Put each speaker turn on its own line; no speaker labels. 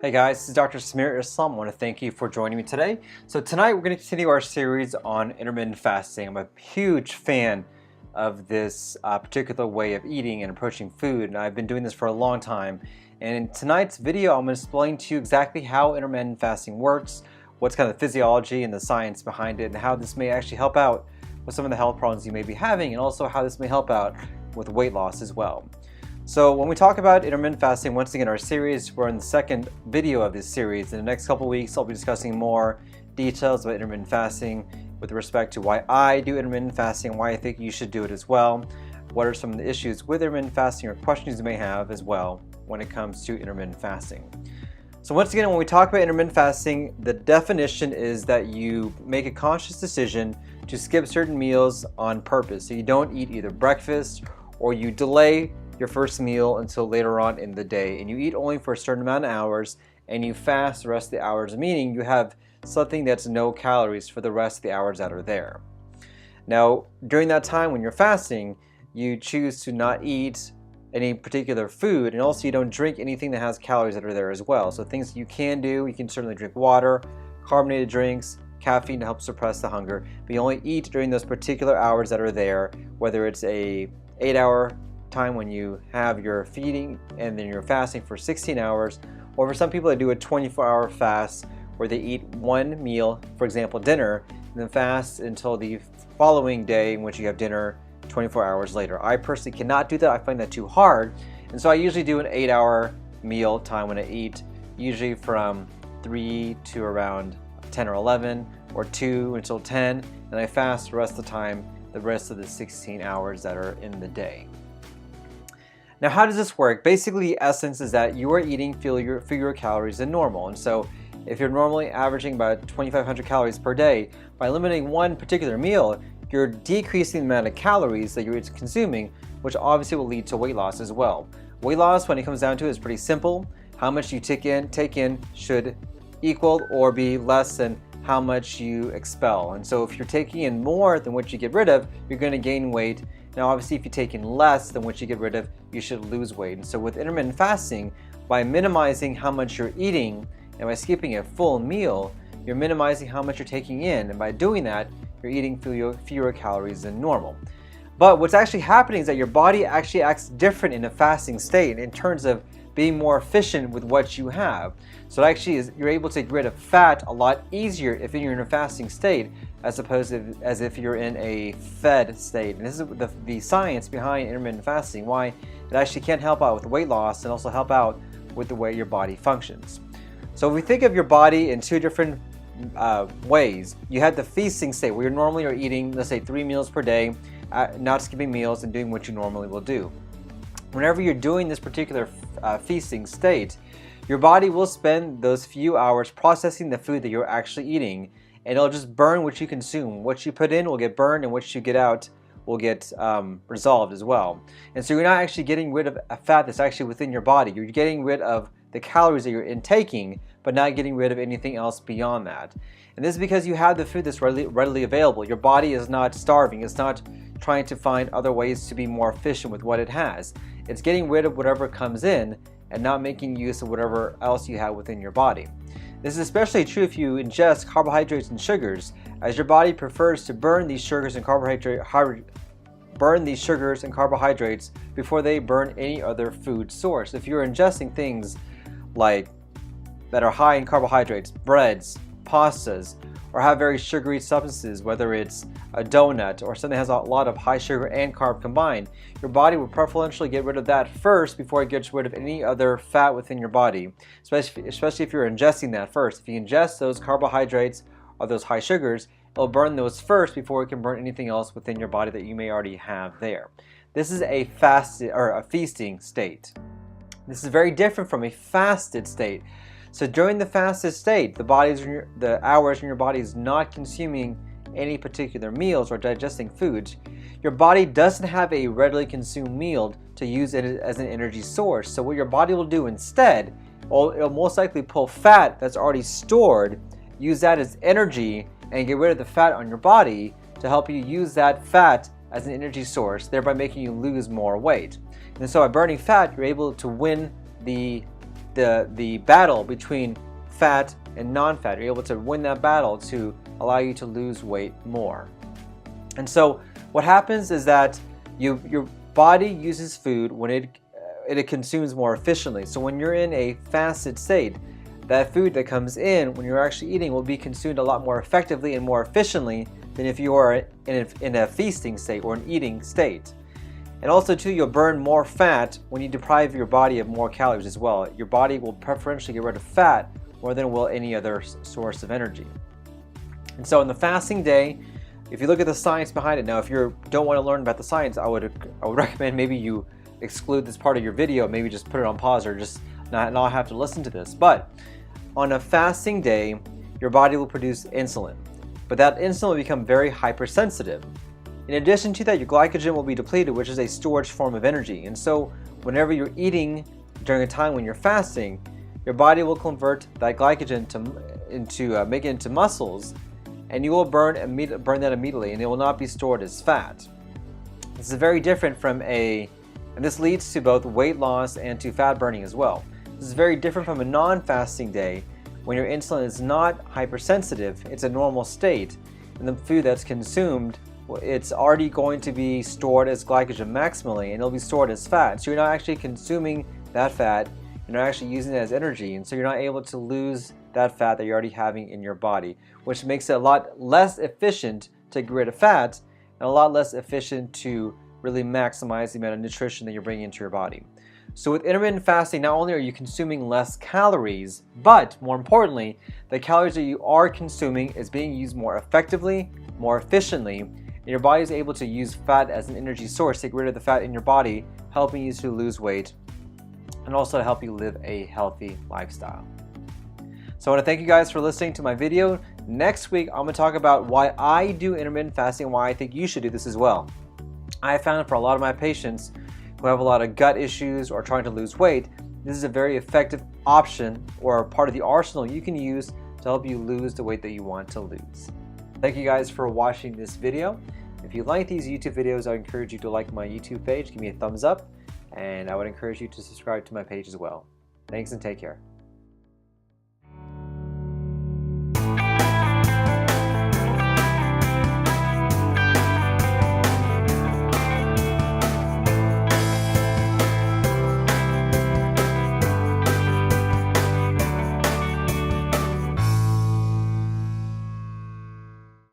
Hey guys, this is Dr. Samir Islam. I want to thank you for joining me today. So tonight we're going to continue our series on intermittent fasting. I'm a huge fan of this particular way of eating and approaching food, and I've been doing this for a long time. And in tonight's video, I'm going to explain to you exactly how intermittent fasting works, what's kind of the physiology and the science behind it, and how this may actually help out with some of the health problems you may be having, and also how this may help out with weight loss as well. So when we talk about intermittent fasting, once again, our series, we're in the second video of this series. In the next couple of weeks, I'll be discussing more details about intermittent fasting with respect to why I do intermittent fasting, why I think you should do it as well, what are some of the issues with intermittent fasting or questions you may have as well when it comes to intermittent fasting. So once again, when we talk about intermittent fasting, the definition is that you make a conscious decision to skip certain meals on purpose. So you don't eat either breakfast or you delay your first meal until later on in the day, and you eat only for a certain amount of hours and you fast the rest of the hours, meaning you have something that's no calories for the rest of the hours that are there. Now, during that time when you're fasting, you choose to not eat any particular food, and also you don't drink anything that has calories that are there as well. So things you can do, you can certainly drink water, carbonated drinks, caffeine to help suppress the hunger, but you only eat during those particular hours that are there, whether it's a 8-hour time when you have your feeding and then you're fasting for 16 hours, or for some people that do a 24-hour fast where they eat one meal, for example dinner, and then fast until the following day in which you have dinner 24 hours later. I personally cannot do that. I find that too hard, and so I usually do an 8-hour meal time when I eat, usually from 3 to around 10 or 11, or 2 until 10, and I fast the rest of the time, the rest of the 16 hours that are in the day. Now, how does this work? Basically, the essence is that you are eating fewer calories than normal. And so if you're normally averaging about 2,500 calories per day, by eliminating one particular meal, you're decreasing the amount of calories that you're consuming, which obviously will lead to weight loss as well. Weight loss, when it comes down to it, is pretty simple. How much you take in should equal or be less than how much you expel. And so if you're taking in more than what you get rid of, you're going to gain weight. Now, obviously, if you take in less than what you get rid of, you should lose weight. And so with intermittent fasting, by minimizing how much you're eating and by skipping a full meal, you're minimizing how much you're taking in. And by doing that, you're eating fewer calories than normal. But what's actually happening is that your body actually acts different in a fasting state in terms of being more efficient with what you have. So it actually is, you're able to get rid of fat a lot easier if you're in a fasting state as opposed to as if you're in a fed state. And this is the science behind intermittent fasting, why it actually can help out with weight loss and also help out with the way your body functions. So if we think of your body in two different ways, you have the feasting state where you normally are eating, let's say 3 meals per day, not skipping meals and doing what you normally will do. Whenever you're doing this particular feasting state, your body will spend those few hours processing the food that you're actually eating, and it'll just burn what you consume. What you put in will get burned, and what you get out will get resolved as well. And so you're not actually getting rid of a fat that's actually within your body. You're getting rid of the calories that you're intaking, but not getting rid of anything else beyond that. And this is because you have the food that's readily available. Your body is not starving. It's not trying to find other ways to be more efficient with what it has. It's getting rid of whatever comes in and not making use of whatever else you have within your body. This is especially true if you ingest carbohydrates and sugars, as your body prefers to burn these sugars and carbohydrates before they burn any other food source. If you're ingesting things like that are high in carbohydrates, breads, pastas, or have very sugary substances, whether it's a donut or something that has a lot of high sugar and carb combined, your body will preferentially get rid of that first before it gets rid of any other fat within your body, especially if you're ingesting that first. If you ingest those carbohydrates or those high sugars, it'll burn those first before it can burn anything else within your body that you may already have there. This is a feasting state. This is very different from a fasted state. So during the fasted state, the hours when your body is not consuming any particular meals or digesting foods, your body doesn't have a readily consumed meal to use it as an energy source. So what your body will do instead, it'll most likely pull fat that's already stored, use that as energy, and get rid of the fat on your body to help you use that fat as an energy source, thereby making you lose more weight. And so by burning fat, you're able to win the the battle between fat and non-fat. You're able to win that battle to allow you to lose weight more. And so what happens is that your body uses food when it consumes more efficiently. So when you're in a fasted state, that food that comes in when you're actually eating will be consumed a lot more effectively and more efficiently than if you are in a feasting state or an eating state. And also too, you'll burn more fat when you deprive your body of more calories as well. Your body will preferentially get rid of fat more than it will any other source of energy. And so in the fasting day, if you look at the science behind it, now if you don't want to learn about the science, I would recommend maybe you exclude this part of your video, maybe just put it on pause or just not have to listen to this. But on a fasting day, your body will produce insulin, but that insulin will become very hypersensitive. In addition to that, your glycogen will be depleted, which is a storage form of energy. And so whenever you're eating during a time when you're fasting, your body will convert that glycogen make it into muscles, and you will burn that immediately, and it will not be stored as fat. This is very different from and this leads to both weight loss and to fat burning as well. This is very different from a non-fasting day when your insulin is not hypersensitive, it's a normal state, and the food that's consumed, it's already going to be stored as glycogen maximally, and it'll be stored as fat. So you're not actually consuming that fat, you're not actually using it as energy, and so you're not able to lose that fat that you're already having in your body, which makes it a lot less efficient to get rid of fat and a lot less efficient to really maximize the amount of nutrition that you're bringing into your body. So with intermittent fasting, not only are you consuming less calories, but more importantly, the calories that you are consuming is being used more effectively, more efficiently, and your body is able to use fat as an energy source to get rid of the fat in your body, helping you to lose weight and also to help you live a healthy lifestyle. So I want to thank you guys for listening to my video. Next week, I'm going to talk about why I do intermittent fasting and why I think you should do this as well. I found for a lot of my patients who have a lot of gut issues or trying to lose weight, this is a very effective option or part of the arsenal you can use to help you lose the weight that you want to lose. Thank you guys for watching this video. If you like these YouTube videos, I encourage you to like my YouTube page, give me a thumbs up, and I would encourage you to subscribe to my page as well. Thanks and take care.